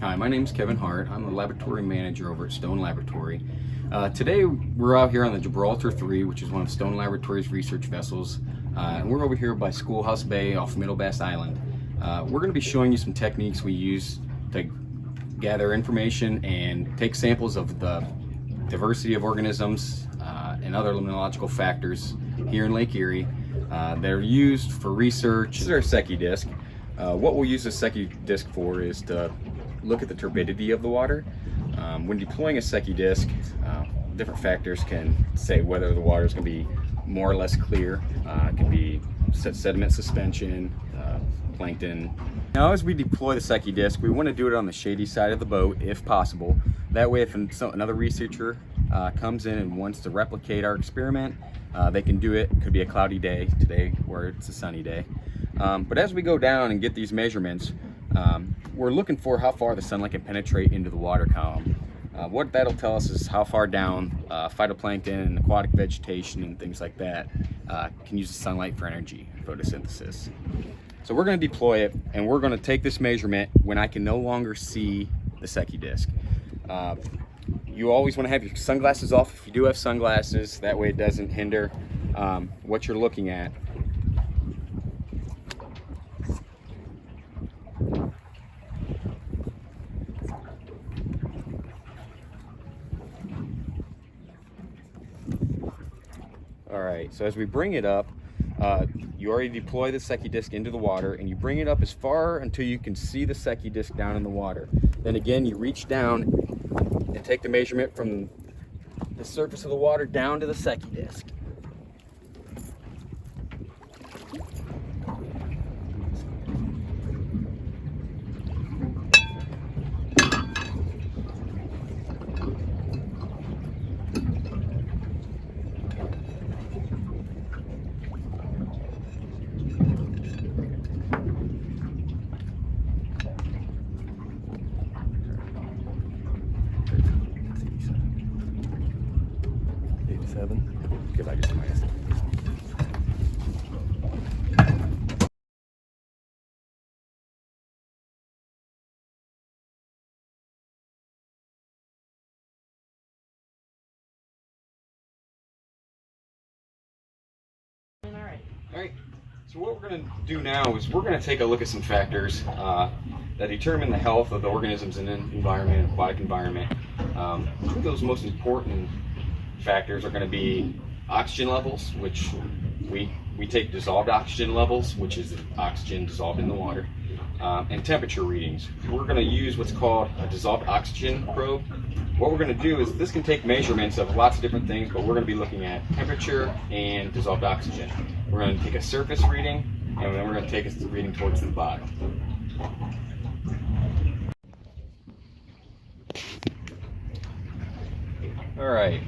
Hi, my name is Kevin Hart. I'm the laboratory manager over at Stone Laboratory. Today we're out here on the Gibraltar 3, which is one of Stone Laboratory's research vessels. And we're over here by Schoolhouse Bay off Middle Bass Island. We're going to be showing you some techniques we use to gather information and take samples of the diversity of organisms and other limnological factors here in Lake Erie that are used for research. This is our Secchi disc. What we'll use the Secchi disc for is to look at the turbidity of the water. When deploying a Secchi disc, different factors can say whether the water is going to be more or less clear. It can be sediment suspension, plankton. Now as we deploy the Secchi disc, we want to do it on the shady side of the boat if possible. That way if another researcher comes in and wants to replicate our experiment, they can do it. It could be a cloudy day today where it's a sunny day. But as we go down and get these measurements, we're looking for how far the sunlight can penetrate into the water column. What that'll tell us is how far down phytoplankton and aquatic vegetation and things like that can use the sunlight for energy, photosynthesis. So we're going to deploy it, and we're going to take this measurement when I can no longer see the Secchi disc. You always want to have your sunglasses off if you do have sunglasses. That way it doesn't hinder what you're looking at. Alright, so as we bring it up, you already deploy the Secchi disc into the water, and you bring it up as far until you can see the Secchi disc down in the water. Then again, you reach down and take the measurement from the surface of the water down to the Secchi disc. Because I just minus it. Alright, so what we're going to do now is we're going to take a look at some factors that determine the health of the organisms in an environment, aquatic environment. Two of those most important factors are going to be oxygen levels, which we take dissolved oxygen levels, which is oxygen dissolved in the water, and temperature readings. We're going to use what's called a dissolved oxygen probe. What we're going to do is this can take measurements of lots of different things, but we're going to be looking at temperature and dissolved oxygen. We're going to take a surface reading, and then we're going to take a reading towards the bottom. All right.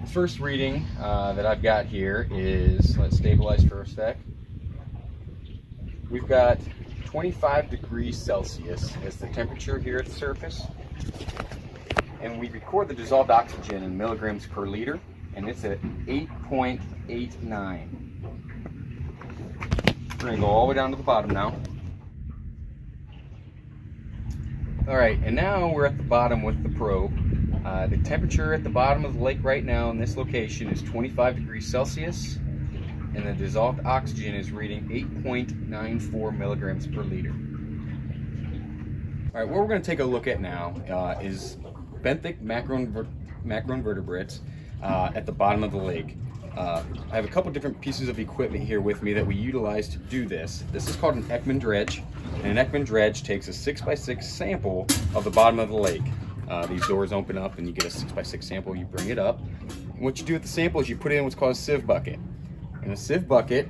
The first reading that I've got here is, let's stabilize for a sec. We've got 25 degrees Celsius as the temperature here at the surface. And we record the dissolved oxygen in milligrams per liter, and it's at 8.89. We're going to go all the way down to the bottom now. All right, and now we're at the bottom with the probe. The temperature at the bottom of the lake right now in this location is 25 degrees Celsius, and the dissolved oxygen is reading 8.94 milligrams per liter. All right, what we're going to take a look at now is benthic macroinvertebrates at the bottom of the lake. I have a couple different pieces of equipment here with me that we utilize to do this. This is called an Ekman dredge, and an Ekman dredge takes a 6x6 sample of the bottom of the lake. These doors open up and you get a 6x6 sample, you bring it up. And what you do with the sample is you put it in what's called a sieve bucket. And a sieve bucket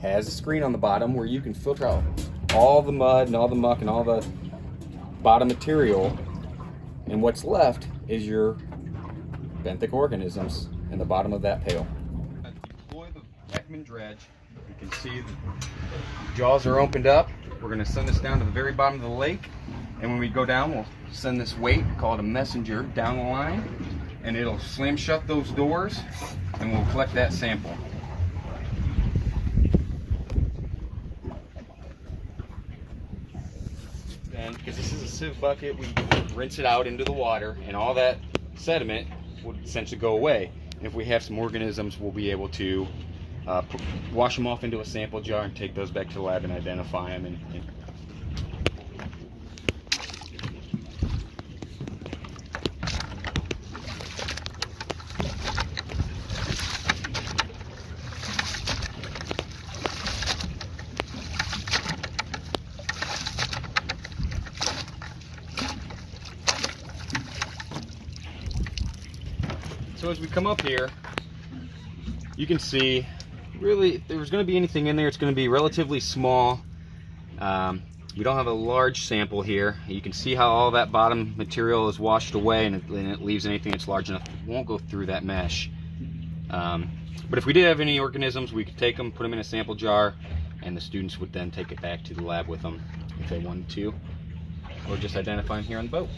has a screen on the bottom where you can filter out all the mud and all the muck and all the bottom material. And what's left is your benthic organisms in the bottom of that pail. Deploy the Ekman dredge. You can see the jaws are opened up. We're going to send this down to the very bottom of the lake. And when we go down, we'll send this weight, called a messenger, down the line, and it'll slam shut those doors, and we'll collect that sample. then, because this is a sieve bucket, we rinse it out into the water, and all that sediment would essentially go away. And if we have some organisms, we'll be able to wash them off into a sample jar and take those back to the lab and identify them. So as we come up here, you can see, really, if there's going to be anything in there, it's going to be relatively small. We don't have a large sample here. You can see how all that bottom material is washed away, and it leaves anything that's large enough. It won't go through that mesh. But if we did have any organisms, we could take them, put them in a sample jar, and the students would then take it back to the lab with them if they wanted to, or just identify them here on the boat.